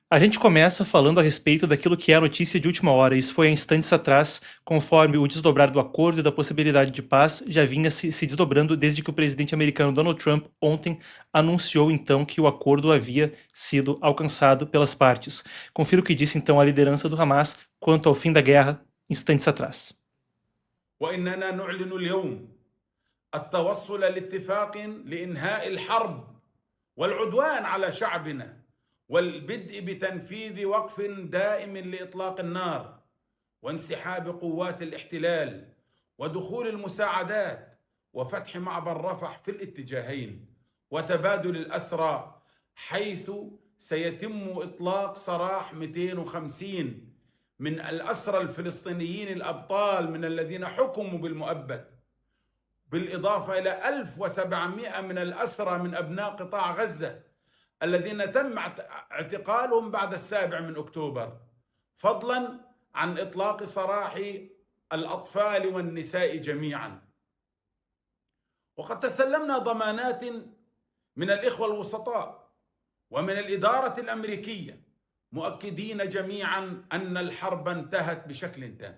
A gente começa falando a respeito daquilo que é a notícia de última hora. Isso foi há instantes atrás, conforme o desdobrar do acordo e da possibilidade de paz já vinha se desdobrando desde que o presidente americano Donald Trump ontem anunciou então que o acordo havia sido alcançado pelas partes. Confira o que disse então a liderança do Hamas quanto ao fim da guerra instantes atrás. وإننا نعلن اليوم التوصل لاتفاق لإنهاء الحرب والعدوان على شعبنا والبدء بتنفيذ وقف دائم لإطلاق النار وانسحاب قوات الاحتلال ودخول المساعدات وفتح معبر رفح في الاتجاهين وتبادل الأسرى، حيث سيتم إطلاق سراح 250 من الأسرى الفلسطينيين الأبطال من الذين حكموا بالمؤبد، بالإضافة إلى 1700 من الأسرى من أبناء قطاع غزة الذين تم اعتقالهم بعد 7 أكتوبر، فضلا عن إطلاق سراح الأطفال والنساء جميعا. وقد تسلمنا ضمانات من الإخوة الوسطاء ومن الإدارة الأمريكية مؤكدين جميعا أن الحرب انتهت بشكل تام.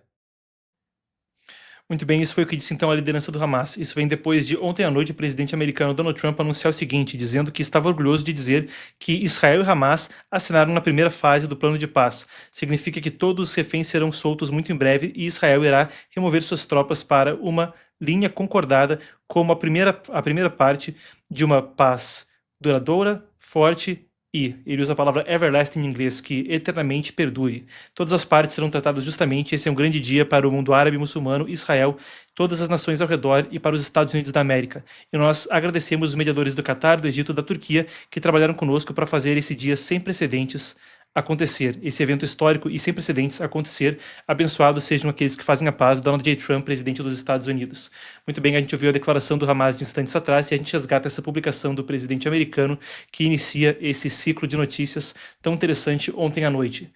Muito bem, isso foi o que disse então a liderança do Hamas. Isso vem depois de ontem à noite o presidente americano Donald Trump anunciar o seguinte, dizendo que estava orgulhoso de dizer que Israel e Hamas assinaram na primeira fase do plano de paz. Significa que todos os reféns serão soltos muito em breve e Israel irá remover suas tropas para uma linha concordada como a primeira parte de uma paz duradoura, forte e, ele usa a palavra everlasting em inglês, que eternamente perdure. Todas as partes serão tratadas justamente, esse é um grande dia para o mundo árabe, muçulmano, Israel, todas as nações ao redor e para os Estados Unidos da América. E nós agradecemos os mediadores do Catar, do Egito e da Turquia que trabalharam conosco para fazer esse dia sem precedentes acontecer, esse evento histórico e sem precedentes acontecer. Abençoados sejam aqueles que fazem a paz. Donald J. Trump, presidente dos Estados Unidos. Muito bem, a gente ouviu a declaração do Hamas de instantes atrás e a gente resgata essa publicação do presidente americano que inicia esse ciclo de notícias tão interessante ontem à noite.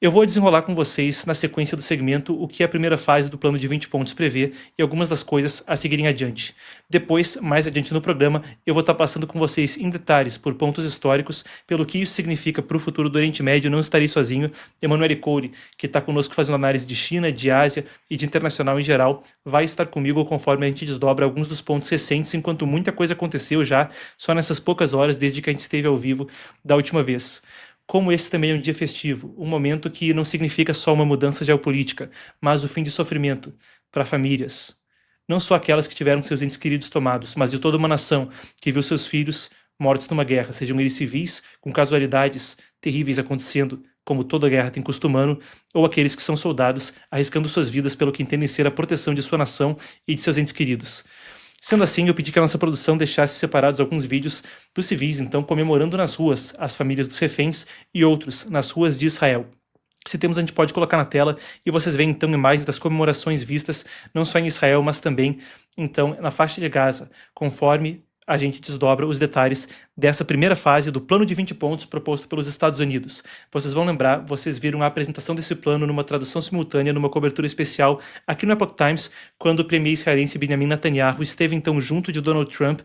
Eu vou desenrolar com vocês, na sequência do segmento, o que a primeira fase do plano de 20 pontos prevê e algumas das coisas a seguirem adiante. Depois, mais adiante no programa, eu vou estar passando com vocês em detalhes, por pontos históricos, pelo que isso significa para o futuro do Oriente Médio. Não estarei sozinho. Emanuele Coure, que está conosco fazendo análise de China, de Ásia e de internacional em geral, vai estar comigo conforme a gente desdobra alguns dos pontos recentes, enquanto muita coisa aconteceu já, só nessas poucas horas desde que a gente esteve ao vivo da última vez. Como esse também é um dia festivo, um momento que não significa só uma mudança geopolítica, mas o fim de sofrimento para famílias. Não só aquelas que tiveram seus entes queridos tomados, mas de toda uma nação que viu seus filhos mortos numa guerra, sejam eles civis, com casualidades terríveis acontecendo, como toda guerra tem costumando, ou aqueles que são soldados arriscando suas vidas pelo que entendem ser a proteção de sua nação e de seus entes queridos. Sendo assim, eu pedi que a nossa produção deixasse separados alguns vídeos dos civis, então, comemorando nas ruas as famílias dos reféns e outros nas ruas de Israel. Se temos, a gente pode colocar na tela e vocês veem então imagens das comemorações vistas não só em Israel, mas também então na faixa de Gaza, conforme a gente desdobra os detalhes dessa primeira fase do plano de 20 pontos proposto pelos Estados Unidos. Vocês vão lembrar, vocês viram a apresentação desse plano numa tradução simultânea, numa cobertura especial aqui no Epoch Times, quando o premier israelense Benjamin Netanyahu esteve então junto de Donald Trump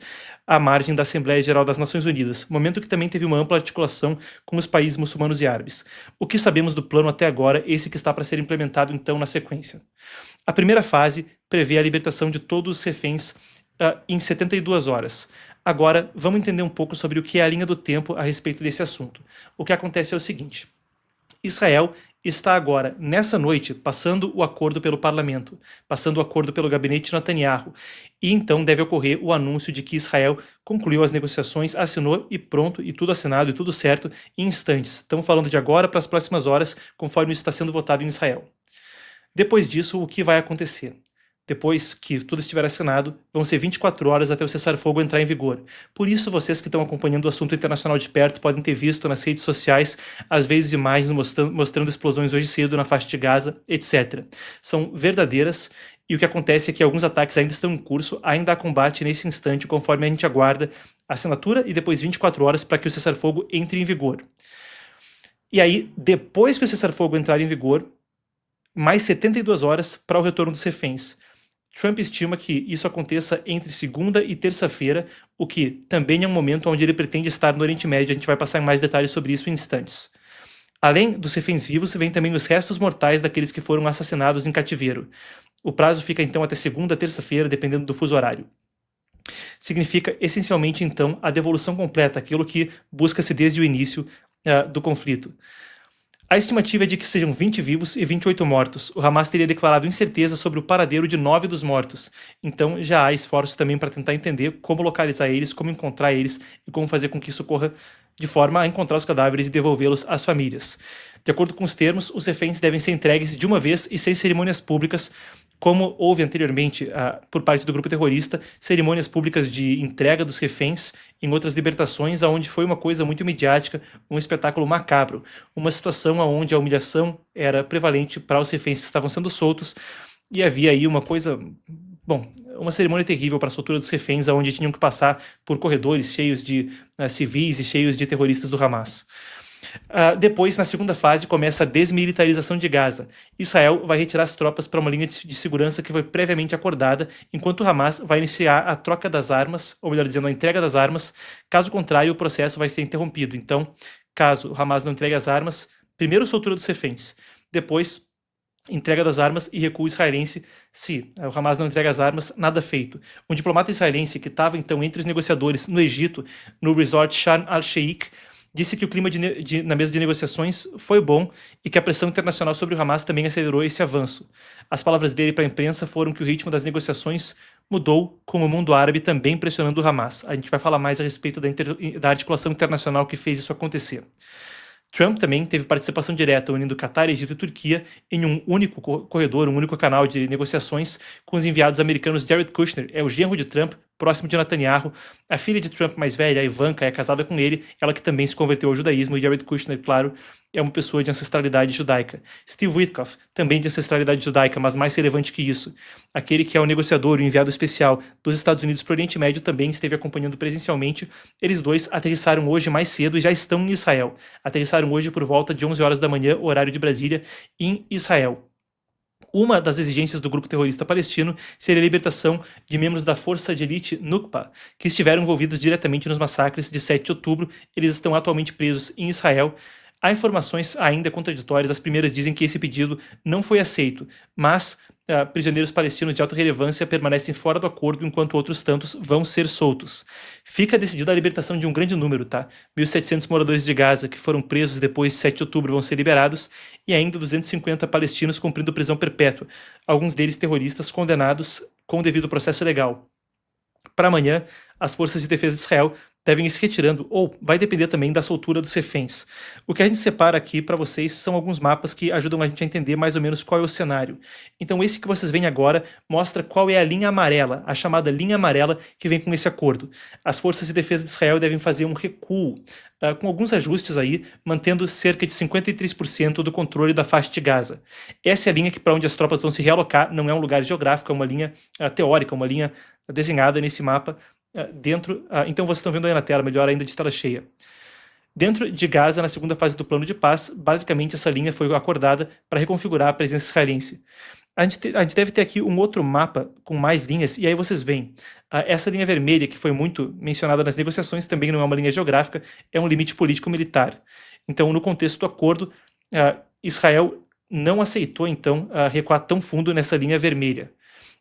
à margem da Assembleia Geral das Nações Unidas, momento que também teve uma ampla articulação com os países muçulmanos e árabes. O que sabemos do plano até agora, esse que está para ser implementado então na sequência. A primeira fase prevê a libertação de todos os reféns em 72 horas. Agora, vamos entender um pouco sobre o que é a linha do tempo a respeito desse assunto. O que acontece é o seguinte: Israel está agora, nessa noite, passando o acordo pelo parlamento, passando o acordo pelo gabinete de Netanyahu, e então deve ocorrer o anúncio de que Israel concluiu as negociações, assinou e pronto, e tudo assinado e tudo certo em instantes. Estamos falando de agora para as próximas horas, conforme isso está sendo votado em Israel. Depois disso, o que vai acontecer? Depois que tudo estiver assinado, vão ser 24 horas até o cessar-fogo entrar em vigor. Por isso, vocês que estão acompanhando o assunto internacional de perto podem ter visto nas redes sociais, às vezes, imagens mostrando explosões hoje cedo na faixa de Gaza, etc. São verdadeiras, e o que acontece é que alguns ataques ainda estão em curso, ainda há combate nesse instante, conforme a gente aguarda a assinatura e depois 24 horas para que o cessar-fogo entre em vigor. E aí, depois que o cessar-fogo entrar em vigor, mais 72 horas para o retorno dos reféns. Trump estima que isso aconteça entre segunda e terça-feira, o que também é um momento onde ele pretende estar no Oriente Médio. A gente vai passar em mais detalhes sobre isso em instantes. Além dos reféns vivos, vem também os restos mortais daqueles que foram assassinados em cativeiro. O prazo fica então até segunda, terça-feira, dependendo do fuso horário. Significa essencialmente então a devolução completa, aquilo que busca-se desde o início do conflito. A estimativa é de que sejam 20 vivos e 28 mortos. O Hamas teria declarado incerteza sobre o paradeiro de 9 dos mortos. Então já há esforços também para tentar entender como localizar eles, como encontrar eles e como fazer com que isso ocorra de forma a encontrar os cadáveres e devolvê-los às famílias. De acordo com os termos, os reféns devem ser entregues de uma vez e sem cerimônias públicas, como houve anteriormente por parte do grupo terrorista, cerimônias públicas de entrega dos reféns em outras libertações, onde foi uma coisa muito midiática, um espetáculo macabro, uma situação onde a humilhação era prevalente para os reféns que estavam sendo soltos, e havia aí uma coisa, bom, uma cerimônia terrível para a soltura dos reféns, onde tinham que passar por corredores cheios de civis e cheios de terroristas do Hamas. Depois, na segunda fase, começa a desmilitarização de Gaza. Israel vai retirar as tropas para uma linha de segurança que foi previamente acordada, enquanto o Hamas vai iniciar a troca das armas, ou melhor dizendo, a entrega das armas. Caso contrário, o processo vai ser interrompido. Então, caso o Hamas não entregue as armas, primeiro soltura dos reféns, depois entrega das armas e recuo israelense. Se o Hamas não entrega as armas, nada feito. Um diplomata israelense que estava então entre os negociadores no Egito, no resort Sharm el-Sheikh, disse que o clima na mesa de negociações foi bom e que a pressão internacional sobre o Hamas também acelerou esse avanço. As palavras dele para a imprensa foram que o ritmo das negociações mudou, com o mundo árabe também pressionando o Hamas. A gente vai falar mais a respeito da articulação internacional que fez isso acontecer. Trump também teve participação direta unindo Catar, Egito e Turquia em um único corredor, um único canal de negociações com os enviados americanos. Jared Kushner é o genro de Trump, próximo de Netanyahu. A filha de Trump mais velha, a Ivanka, é casada com ele, ela que também se converteu ao judaísmo, e Jared Kushner, claro, é uma pessoa de ancestralidade judaica. Steve Witkoff, também de ancestralidade judaica, mas mais relevante que isso, aquele que é o negociador, o enviado especial dos Estados Unidos para o Oriente Médio, também esteve acompanhando presencialmente. Eles dois aterrissaram hoje mais cedo e já estão em Israel. Aterrissaram hoje por volta de 11 horas da manhã, horário de Brasília, em Israel. Uma das exigências do grupo terrorista palestino seria a libertação de membros da força de elite Nukba, que estiveram envolvidos diretamente nos massacres de 7 de outubro. Eles estão atualmente presos em Israel. Há informações ainda contraditórias. As primeiras dizem que esse pedido não foi aceito, mas prisioneiros palestinos de alta relevância permanecem fora do acordo, enquanto outros tantos vão ser soltos. Fica decidida a libertação de um grande número, tá? 1.700 moradores de Gaza que foram presos depois de 7 de outubro vão ser liberados, e ainda 250 palestinos cumprindo prisão perpétua, alguns deles terroristas condenados com o devido processo legal. Para amanhã, as forças de defesa de Israel devem ir se retirando, ou vai depender também da soltura dos reféns. O que a gente separa aqui para vocês são alguns mapas que ajudam a gente a entender mais ou menos qual é o cenário. Então esse que vocês veem agora mostra qual é a linha amarela, a chamada linha amarela que vem com esse acordo. As forças de defesa de Israel devem fazer um recuo, com alguns ajustes aí, mantendo cerca de 53% do controle da faixa de Gaza. Essa é a linha para onde as tropas vão se realocar, não é um lugar geográfico, é uma linha teórica, uma linha desenhada nesse mapa, então vocês estão vendo aí na tela, melhor ainda de tela cheia. Dentro de Gaza, na segunda fase do plano de paz, basicamente essa linha foi acordada para reconfigurar a presença israelense. A gente deve ter aqui um outro mapa com mais linhas, e aí vocês veem, essa linha vermelha que foi muito mencionada nas negociações também não é uma linha geográfica, é um limite político-militar. Então, no contexto do acordo, Israel não aceitou, então, recuar tão fundo nessa linha vermelha.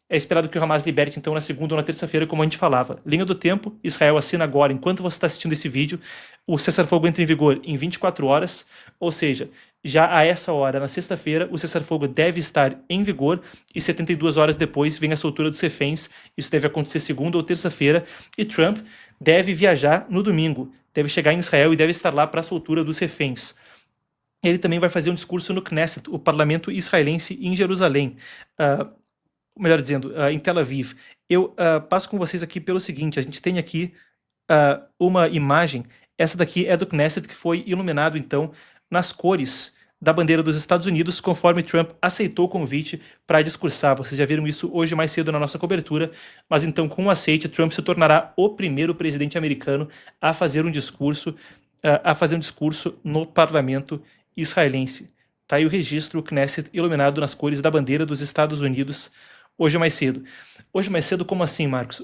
É esperado que o Hamas liberte, então, na segunda ou na terça-feira, como a gente falava. Linha do tempo, Israel assina agora, enquanto você está assistindo esse vídeo, o cessar-fogo entra em vigor em 24 horas, ou seja, já a essa hora, na sexta-feira, o cessar-fogo deve estar em vigor e 72 horas depois vem a soltura dos reféns. Isso deve acontecer segunda ou terça-feira, e Trump deve viajar no domingo, deve chegar em Israel e deve estar lá para a soltura dos reféns. Ele também vai fazer um discurso no Knesset, o parlamento israelense em Jerusalém. Melhor dizendo, em Tel Aviv. Eu passo com vocês aqui pelo seguinte, a gente tem aqui uma imagem, essa daqui é do Knesset, que foi iluminado, então, nas cores da bandeira dos Estados Unidos, conforme Trump aceitou o convite para discursar. Vocês já viram isso hoje mais cedo na nossa cobertura, mas então, com o aceite, Trump se tornará o primeiro presidente americano a fazer um discurso no parlamento israelense. Tá aí o registro, o Knesset iluminado nas cores da bandeira dos Estados Unidos, hoje mais cedo. Hoje mais cedo, como assim, Marcos?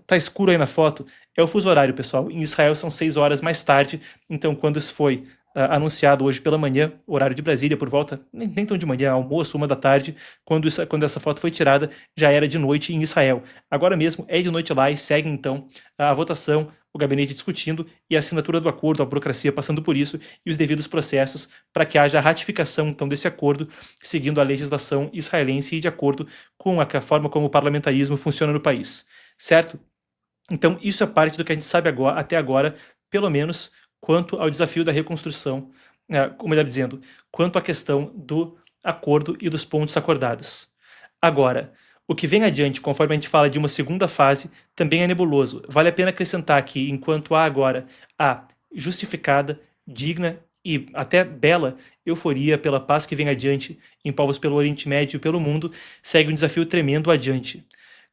Tá escuro aí na foto? É o fuso horário, pessoal. Em Israel são 6 horas mais tarde, então quando isso foi anunciado hoje pela manhã, horário de Brasília, por volta, nem tão de manhã, almoço, 1 da tarde, quando essa foto foi tirada, já era de noite em Israel. Agora mesmo é de noite lá e segue então a votação, o gabinete discutindo e a assinatura do acordo, a burocracia passando por isso e os devidos processos para que haja a ratificação então desse acordo, seguindo a legislação israelense e de acordo com a forma como o parlamentarismo funciona no país, certo? Então isso é parte do que a gente sabe agora, até agora, pelo menos quanto ao desafio da reconstrução, ou melhor dizendo, quanto à questão do acordo e dos pontos acordados. Agora, o que vem adiante, conforme a gente fala de uma segunda fase, também é nebuloso. Vale a pena acrescentar aqui, enquanto há agora a justificada, digna e até bela euforia pela paz que vem adiante em povos pelo Oriente Médio e pelo mundo, segue um desafio tremendo adiante.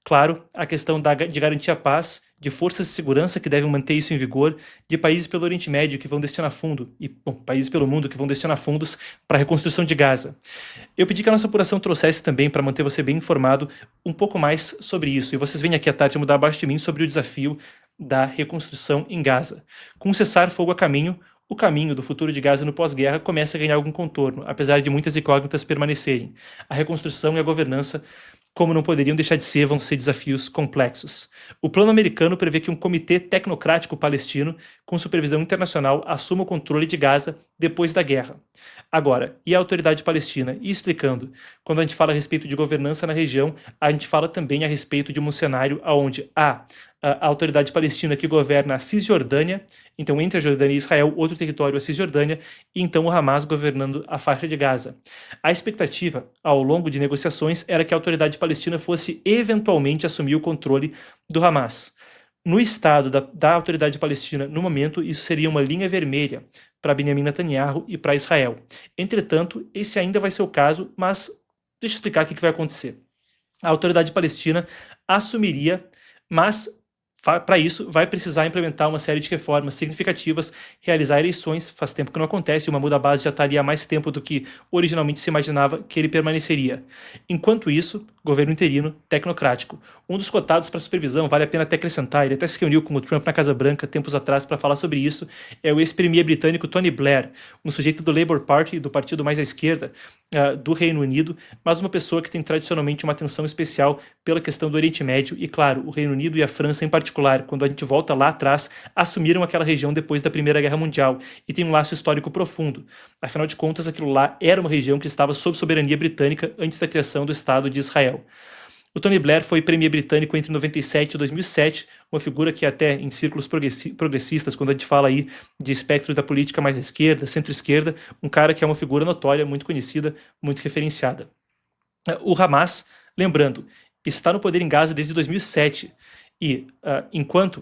Claro, a questão de garantir a paz, de forças de segurança que devem manter isso em vigor, de países pelo Oriente Médio que vão destinar fundo, e países pelo mundo que vão destinar fundos para a reconstrução de Gaza. Eu pedi que a nossa apuração trouxesse também, para manter você bem informado, um pouco mais sobre isso, e vocês vêm aqui à tarde mudar abaixo de mim sobre o desafio da reconstrução em Gaza. Com o cessar-fogo a caminho, o caminho do futuro de Gaza no pós-guerra começa a ganhar algum contorno, apesar de muitas incógnitas permanecerem. A reconstrução e a governança, como não poderiam deixar de ser, vão ser desafios complexos. O plano americano prevê que um comitê tecnocrático palestino, com supervisão internacional, assuma o controle de Gaza depois da guerra. Agora, e a autoridade palestina? E explicando, quando a gente fala a respeito de governança na região, a gente fala também a respeito de um cenário onde há a autoridade palestina que governa a Cisjordânia, então entre a Jordânia e Israel, outro território, a Cisjordânia, e então o Hamas governando a faixa de Gaza. A expectativa, ao longo de negociações, era que a autoridade palestina fosse eventualmente assumir o controle do Hamas. No estado da autoridade palestina, no momento, isso seria uma linha vermelha para Benjamin Netanyahu e para Israel. Entretanto, esse ainda vai ser o caso, mas deixa eu explicar o que vai acontecer. A autoridade palestina assumiria, mas para isso vai precisar implementar uma série de reformas significativas, realizar eleições, faz tempo que não acontece, o Mahmoud Abbas já está ali há mais tempo do que originalmente se imaginava que ele permaneceria. Enquanto isso, governo interino, tecnocrático. Um dos cotados para supervisão, vale a pena até acrescentar, ele até se reuniu com o Trump na Casa Branca tempos atrás para falar sobre isso, é o ex-premier britânico Tony Blair, um sujeito do Labour Party, do partido mais à esquerda do Reino Unido, mas uma pessoa que tem tradicionalmente uma atenção especial pela questão do Oriente Médio e, claro, o Reino Unido e a França em particular, quando a gente volta lá atrás, assumiram aquela região depois da Primeira Guerra Mundial e tem um laço histórico profundo. Afinal de contas, aquilo lá era uma região que estava sob soberania britânica antes da criação do Estado de Israel. O Tony Blair foi premier britânico entre 97 e 2007, uma figura que até em círculos progressistas, quando a gente fala aí de espectro da política mais à esquerda, centro-esquerda, um cara que é uma figura notória, muito conhecida, muito referenciada. O Hamas, lembrando, está no poder em Gaza desde 2007 e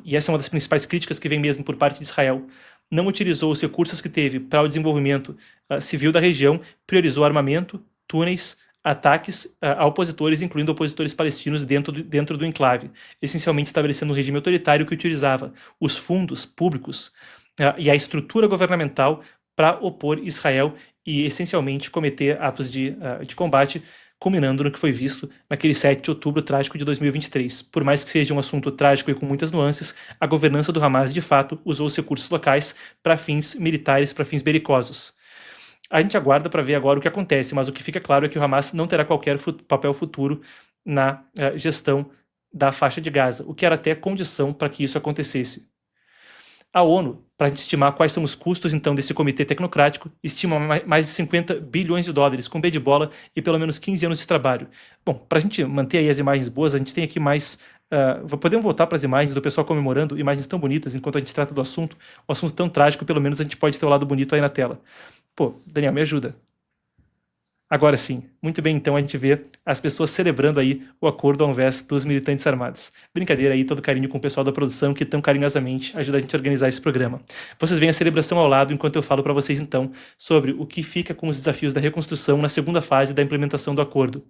e essa é uma das principais críticas que vem mesmo por parte de Israel, não utilizou os recursos que teve para o desenvolvimento civil da região, priorizou armamento, túneis, ataques a opositores, incluindo opositores palestinos dentro do enclave, essencialmente estabelecendo um regime autoritário que utilizava os fundos públicos e a estrutura governamental para opor Israel e, essencialmente, cometer atos de combate, culminando no que foi visto naquele 7 de outubro trágico de 2023. Por mais que seja um assunto trágico e com muitas nuances, a governança do Hamas, de fato, usou os recursos locais para fins militares, para fins belicosos. A gente aguarda para ver agora o que acontece, mas o que fica claro é que o Hamas não terá qualquer papel futuro na gestão da faixa de Gaza, o que era até condição para que isso acontecesse. A ONU, para a gente estimar quais são os custos então desse comitê tecnocrático, estima mais de 50 bilhões de dólares, com B de bola e pelo menos 15 anos de trabalho. Bom, para a gente manter aí as imagens boas, a gente tem aqui mais... podemos voltar para as imagens do pessoal comemorando, imagens tão bonitas enquanto a gente trata do assunto, um assunto tão trágico, pelo menos a gente pode ter o lado bonito aí na tela. Pô, Daniel, me ajuda. Agora sim, muito bem, então a gente vê as pessoas celebrando aí o acordo ao invés dos militantes armados. Brincadeira aí, todo carinho com o pessoal da produção que tão carinhosamente ajuda a gente a organizar esse programa. Vocês veem a celebração ao lado enquanto eu falo para vocês então sobre o que fica com os desafios da reconstrução na segunda fase da implementação do acordo.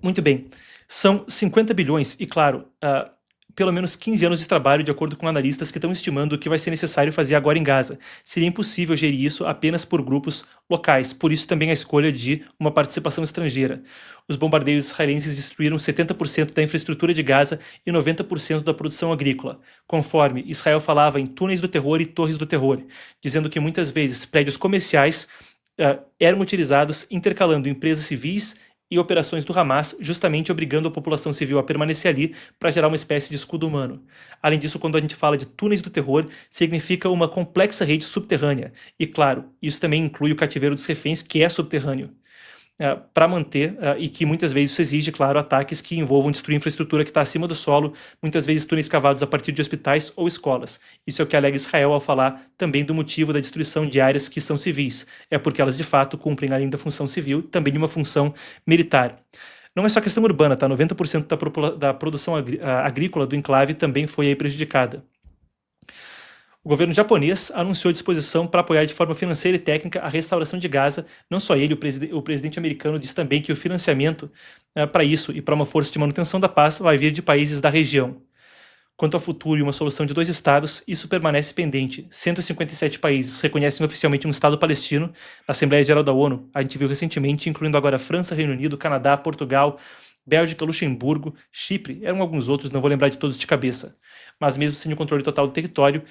Muito bem, são 50 bilhões e claro, pelo menos 15 anos de trabalho, de acordo com analistas que estão estimando o que vai ser necessário fazer agora em Gaza. Seria impossível gerir isso apenas por grupos locais, por isso também a escolha de uma participação estrangeira. Os bombardeios israelenses destruíram 70% da infraestrutura de Gaza e 90% da produção agrícola, conforme Israel falava em túneis do terror e torres do terror, dizendo que muitas vezes prédios comerciais eram utilizados intercalando empresas civis e operações do Hamas, justamente obrigando a população civil a permanecer ali para gerar uma espécie de escudo humano. Além disso, quando a gente fala de túneis do terror, significa uma complexa rede subterrânea. E claro, isso também inclui o cativeiro dos reféns, que é subterrâneo. Para manter, e que muitas vezes isso exige, claro, ataques que envolvam destruir infraestrutura que está acima do solo, muitas vezes túneis cavados a partir de hospitais ou escolas. Isso é o que alega Israel ao falar também do motivo da destruição de áreas que são civis. É porque elas, de fato, cumprem, além da função civil, também uma função militar. Não é só questão urbana, tá? 90% da produção agrícola do enclave também foi aí prejudicada. O governo japonês anunciou disposição para apoiar de forma financeira e técnica a restauração de Gaza. Não só ele, o presidente americano disse também que o financiamento para isso e para uma força de manutenção da paz vai vir de países da região. Quanto ao futuro e uma solução de 2 estados, isso permanece pendente. 157 países reconhecem oficialmente um Estado palestino na Assembleia Geral da ONU. A gente viu recentemente, incluindo agora França, Reino Unido, Canadá, Portugal, Bélgica, Luxemburgo, Chipre, eram alguns outros, não vou lembrar de todos de cabeça. Mas mesmo sem o controle total do território,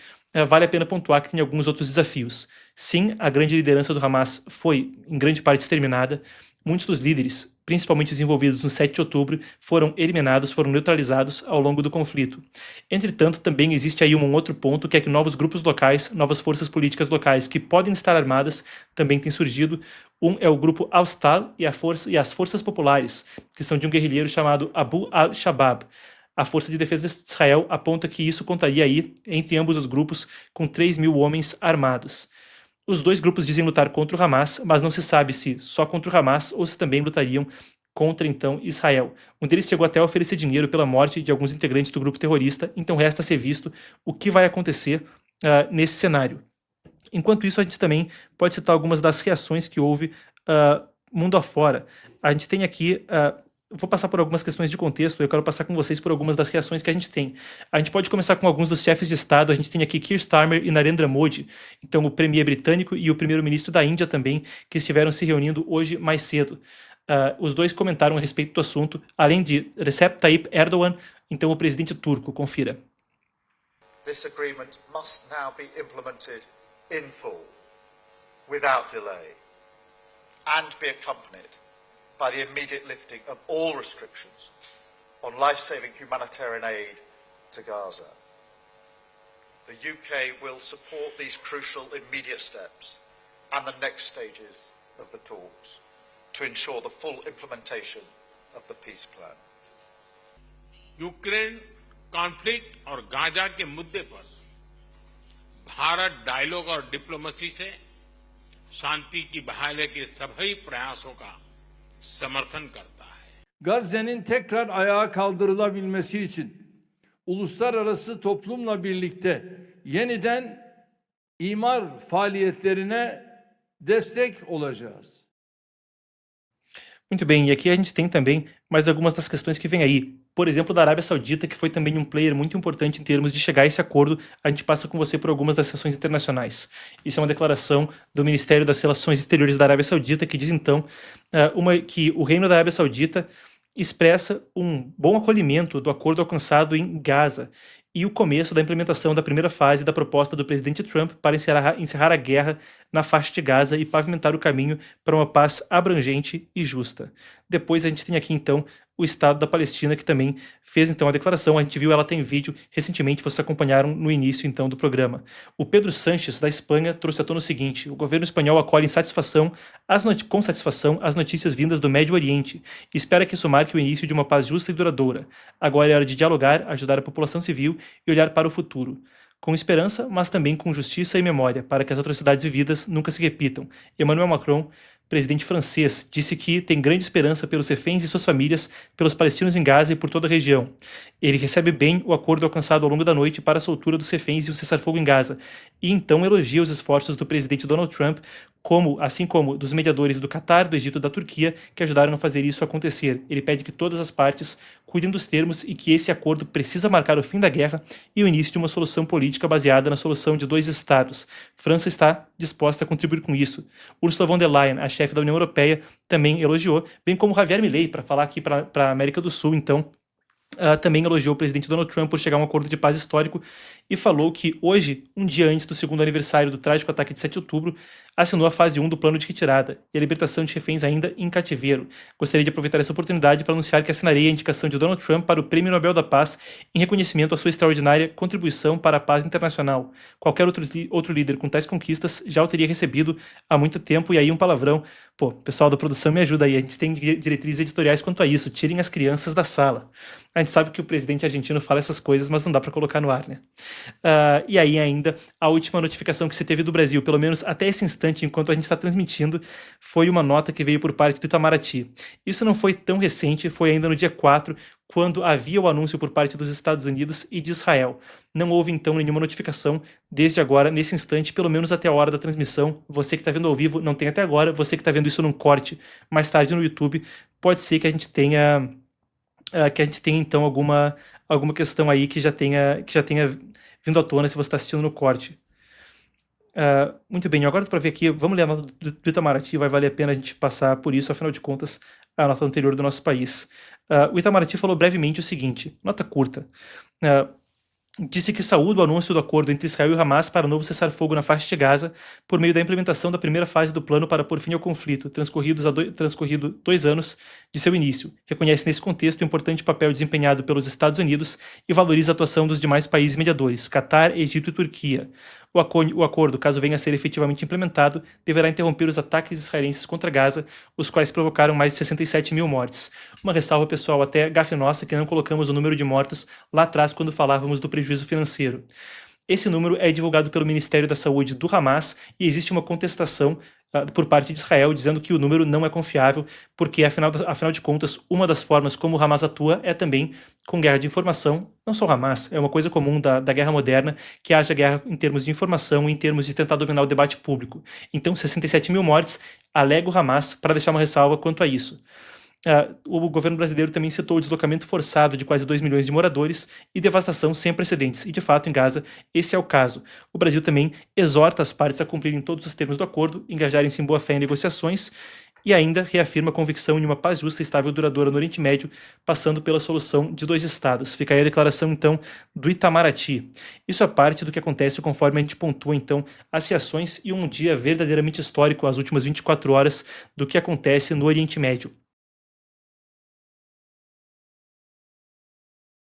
vale a pena pontuar que tem alguns outros desafios. Sim, a grande liderança do Hamas foi, em grande parte, exterminada. Muitos dos líderes, principalmente os envolvidos no 7 de outubro, foram eliminados, foram neutralizados ao longo do conflito. Entretanto, também existe aí um outro ponto, que é que novos grupos locais, novas forças políticas locais que podem estar armadas, também têm surgido. Um é o grupo Al-Stal e as Forças Populares, que são de um guerrilheiro chamado Abu al-Shabaab. A Força de Defesa de Israel aponta que isso contaria aí, entre ambos os grupos, com 3.000 homens armados. Os dois grupos dizem lutar contra o Hamas, mas não se sabe se só contra o Hamas ou se também lutariam contra, então, Israel. Um deles chegou até a oferecer dinheiro pela morte de alguns integrantes do grupo terrorista, então resta ser visto o que vai acontecer nesse cenário. Enquanto isso, a gente também pode citar algumas das reações que houve mundo afora. A gente tem aqui... vou passar por algumas questões de contexto, eu quero passar com vocês por algumas das reações que a gente tem. A gente pode começar com alguns dos chefes de Estado, a gente tem aqui Keir Starmer e Narendra Modi, então o premier britânico e o primeiro-ministro da Índia também, que estiveram se reunindo hoje mais cedo. Os dois comentaram a respeito do assunto, além de Recep Tayyip Erdogan, então o presidente turco. Confira. This agreement must now be implemented in full, without delay, and be accompanied by the immediate lifting of all restrictions on life-saving humanitarian aid to Gaza. The UK will support these crucial immediate steps and the next stages of the talks to ensure the full implementation of the peace plan. Ukraine conflict और गाजा के मुद्दे पर भारत डायलॉग और डिप्लोमेसी से शांति की बहाली के सभी प्रयासों का समर्थन करता है. Gazze'nin tekrar ayağa kaldırılabilmesi için uluslararası toplumla birlikte yeniden imar faaliyetlerine destek olacağız. Muito bem, e aqui a gente tem também mais algumas das questões que vêm aí. Por exemplo, da Arábia Saudita, que foi também um player muito importante em termos de chegar a esse acordo. A gente passa com você por algumas das sessões internacionais. Isso é uma declaração do Ministério das Relações Exteriores da Arábia Saudita, que diz então que o Reino da Arábia Saudita expressa um bom acolhimento do acordo alcançado em Gaza e o começo da implementação da primeira fase da proposta do presidente Trump para encerrar a guerra na faixa de Gaza e pavimentar o caminho para uma paz abrangente e justa. Depois a gente tem aqui então o Estado da Palestina, que também fez então a declaração. A gente viu ela tem vídeo recentemente, vocês acompanharam no início então do programa. O Pedro Sánchez, da Espanha, trouxe à tona o seguinte: o governo espanhol acolhe com satisfação as notícias vindas do Médio Oriente e espera que isso marque o início de uma paz justa e duradoura. Agora é hora de dialogar, ajudar a população civil e olhar para o futuro. Com esperança, mas também com justiça e memória, para que as atrocidades vividas nunca se repitam. Emmanuel Macron, presidente francês, disse que tem grande esperança pelos reféns e suas famílias, pelos palestinos em Gaza e por toda a região. Ele recebe bem o acordo alcançado ao longo da noite para a soltura dos reféns e o cessar-fogo em Gaza, e então elogia os esforços do presidente Donald Trump assim como dos mediadores do Catar, do Egito e da Turquia, que ajudaram a fazer isso acontecer. Ele pede que todas as partes cuidem dos termos e que esse acordo precisa marcar o fim da guerra e o início de uma solução política baseada na solução de 2 estados. França está disposta a contribuir com isso. Ursula von der Leyen, a chefe da União Europeia, também elogiou, bem como Javier Milei, para falar aqui para a América do Sul, então, também elogiou o presidente Donald Trump por chegar a um acordo de paz histórico e falou que hoje, um dia antes do 2º aniversário do trágico ataque de 7 de outubro, assinou a fase 1 do plano de retirada e a libertação de reféns ainda em cativeiro. Gostaria de aproveitar essa oportunidade para anunciar que assinarei a indicação de Donald Trump para o Prêmio Nobel da Paz em reconhecimento à sua extraordinária contribuição para a paz internacional. Qualquer outro líder com tais conquistas já o teria recebido há muito tempo, e aí um palavrão. Pô, pessoal da produção, me ajuda aí, a gente tem diretrizes editoriais quanto a isso, tirem as crianças da sala. A gente sabe que o presidente argentino fala essas coisas, mas não dá para colocar no ar, né? E aí ainda, a última notificação que se teve do Brasil, pelo menos até esse instante, enquanto a gente está transmitindo, foi uma nota que veio por parte do Itamaraty. Isso não foi tão recente, foi ainda no dia 4, quando havia o anúncio por parte dos Estados Unidos e de Israel. Não houve, então, nenhuma notificação desde agora, nesse instante, pelo menos até a hora da transmissão. Você que está vendo ao vivo, não tem até agora. Você que está vendo isso num corte mais tarde no YouTube, pode ser que a gente tenha então alguma questão aí que já tenha vindo à tona se você está assistindo no corte. Muito bem, agora para ver aqui, vamos ler a nota do Itamaraty, vai valer a pena a gente passar por isso, afinal de contas, a nota anterior do nosso país. O Itamaraty falou brevemente o seguinte, nota curta. Disse que saúda o anúncio do acordo entre Israel e Hamas para novo cessar-fogo na faixa de Gaza por meio da implementação da primeira fase do plano para pôr fim ao conflito, transcorrido 2 anos de seu início. Reconhece nesse contexto o importante papel desempenhado pelos Estados Unidos e valoriza a atuação dos demais países mediadores, Catar, Egito e Turquia. O acordo, caso venha a ser efetivamente implementado, deverá interromper os ataques israelenses contra Gaza, os quais provocaram mais de 67 mil mortes. Uma ressalva, pessoal, até gafe nossa, que não colocamos o número de mortos lá atrás quando falávamos do prejuízo financeiro. Esse número é divulgado pelo Ministério da Saúde do Hamas e existe uma contestação por parte de Israel, dizendo que o número não é confiável, porque, afinal de contas, uma das formas como o Hamas atua é também com guerra de informação. Não só o Hamas, é uma coisa comum da guerra moderna, que haja guerra em termos de informação e em termos de tentar dominar o debate público. Então, 67 mil mortes, alega o Hamas, para deixar uma ressalva quanto a isso. O governo brasileiro também citou o deslocamento forçado de quase 2 milhões de moradores e devastação sem precedentes, e de fato em Gaza esse é o caso. O Brasil também exorta as partes a cumprirem todos os termos do acordo, engajarem-se em boa fé em negociações e ainda reafirma a convicção em uma paz justa, estável e duradoura no Oriente Médio, passando pela solução de 2 estados. Fica aí a declaração, então, do Itamaraty. Isso é parte do que acontece conforme a gente pontua, então, as reações e um dia verdadeiramente histórico, as últimas 24 horas, do que acontece no Oriente Médio.